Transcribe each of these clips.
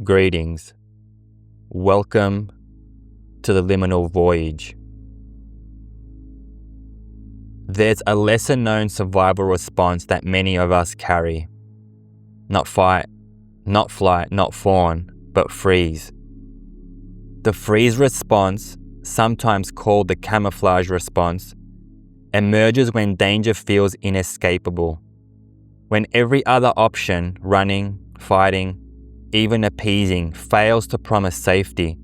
Greetings. Welcome to the Liminal Voyage. There's a lesser-known survival response that many of us carry. Not fight, not flight, not fawn, but freeze. The freeze response, sometimes called the camouflage response, emerges when danger feels inescapable. When every other option, running, fighting, even appeasing, fails to promise safety,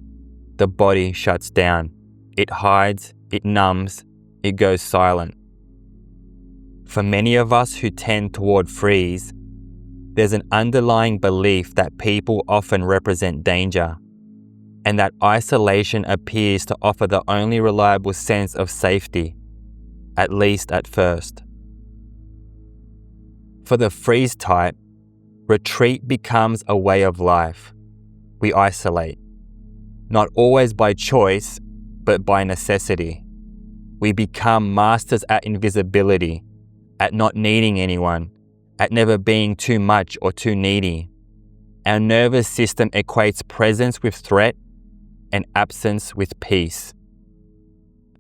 the body shuts down. It hides, it numbs, it goes silent. For many of us who tend toward freeze, there's an underlying belief that people often represent danger, and that isolation appears to offer the only reliable sense of safety, at least at first. For the freeze type, retreat becomes a way of life. We isolate, not always by choice, but by necessity. We become masters at invisibility, at not needing anyone, at never being too much or too needy. Our nervous system equates presence with threat and absence with peace.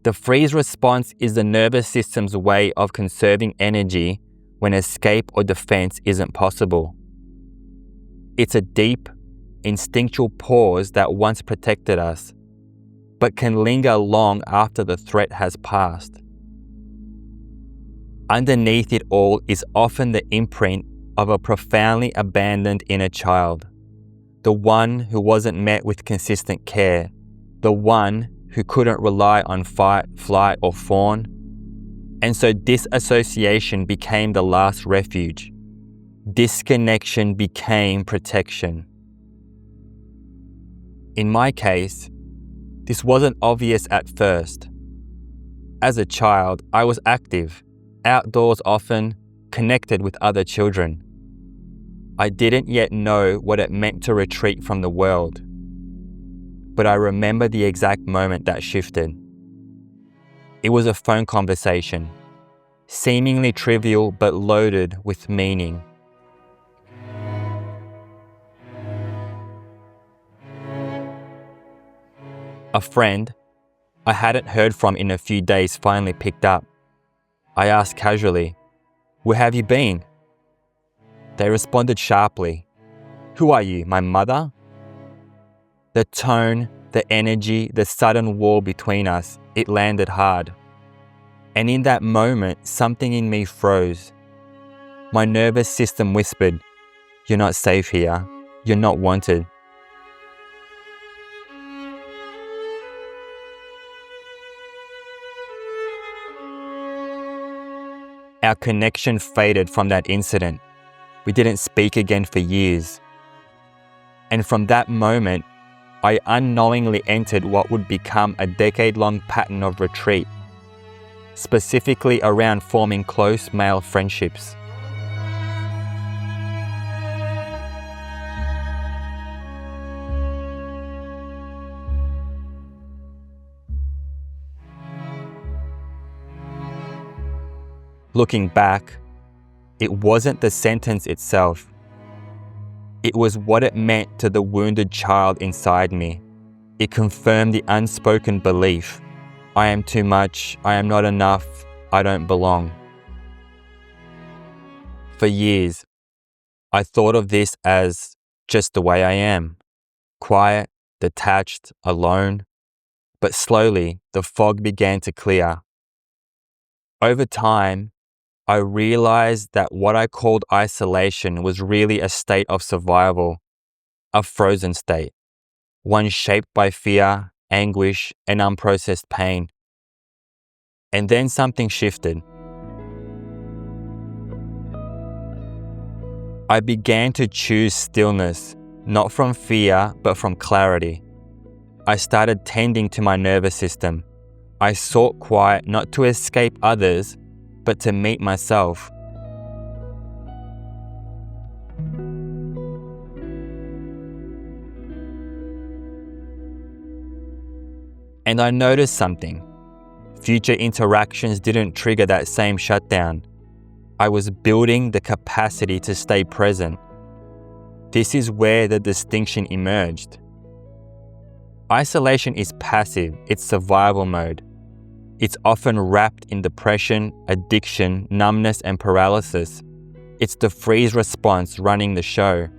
The freeze response is the nervous system's way of conserving energy when escape or defense isn't possible. It's a deep, instinctual pause that once protected us, but can linger long after the threat has passed. Underneath it all is often the imprint of a profoundly abandoned inner child, the one who wasn't met with consistent care, the one who couldn't rely on fight, flight, or fawn. And so dissociation became the last refuge. Disconnection became protection. In my case, this wasn't obvious at first. As a child, I was active, outdoors often, connected with other children. I didn't yet know what it meant to retreat from the world, but I remember the exact moment that shifted. It was a phone conversation, seemingly trivial but loaded with meaning. A friend I hadn't heard from in a few days finally picked up. I asked casually, "Where have you been?" They responded sharply, "Who are you, my mother?" The tone, the energy, the sudden wall between us, it landed hard. And in that moment, something in me froze. My nervous system whispered, "You're not safe here. You're not wanted." Our connection faded from that incident. We didn't speak again for years. And from that moment, I unknowingly entered what would become a decade-long pattern of retreat, specifically around forming close male friendships. Looking back, it wasn't the sentence itself. It was what it meant to the wounded child inside me. It confirmed the unspoken belief, I am too much, I am not enough, I don't belong. For years, I thought of this as just the way I am, quiet, detached, alone. But slowly, the fog began to clear. Over time, I realized that what I called isolation was really a state of survival, a frozen state, one shaped by fear, anguish, and unprocessed pain. And then something shifted. I began to choose stillness, not from fear, but from clarity. I started tending to my nervous system. I sought quiet not to escape others, but to meet myself. And I noticed something. Future interactions didn't trigger that same shutdown. I was building the capacity to stay present. This is where the distinction emerged. Isolation is passive, it's survival mode. It's often wrapped in depression, addiction, numbness, and paralysis. It's the freeze response running the show.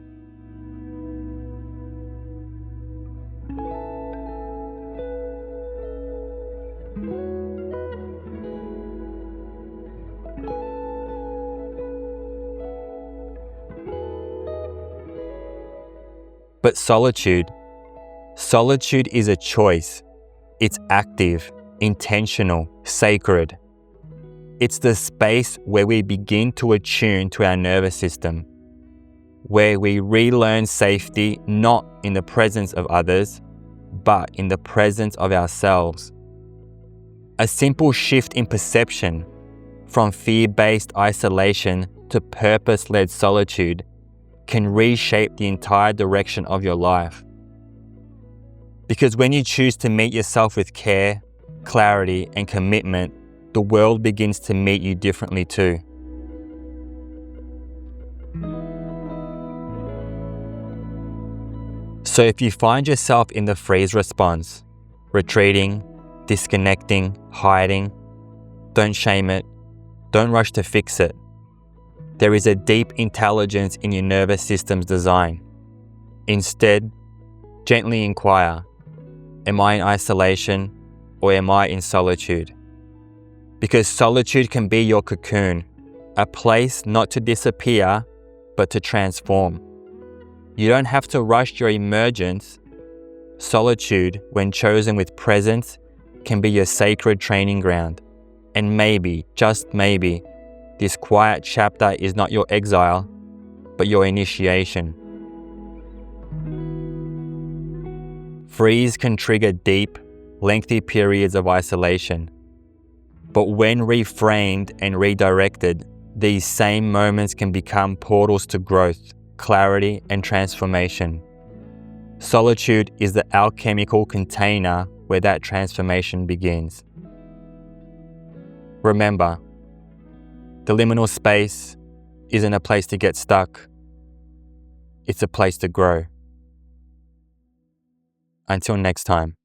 But solitude is a choice. It's active, intentional, sacred. It's the space where we begin to attune to our nervous system, where we relearn safety not in the presence of others, but in the presence of ourselves. A simple shift in perception from fear-based isolation to purpose-led solitude can reshape the entire direction of your life. Because when you choose to meet yourself with care, clarity, and commitment, the world begins to meet you differently too. So if you find yourself in the freeze response, retreating, disconnecting, hiding, don't shame it, don't rush to fix it. There is a deep intelligence in your nervous system's design. Instead, gently inquire, am I in isolation or am I in solitude? Because solitude can be your cocoon, a place not to disappear, but to transform. You don't have to rush your emergence. Solitude, when chosen with presence, can be your sacred training ground. And maybe, just maybe, this quiet chapter is not your exile, but your initiation. Freeze can trigger deep, lengthy periods of isolation. But when reframed and redirected, these same moments can become portals to growth, clarity, and transformation. Solitude is the alchemical container where that transformation begins. Remember, the liminal space isn't a place to get stuck. It's a place to grow. Until next time.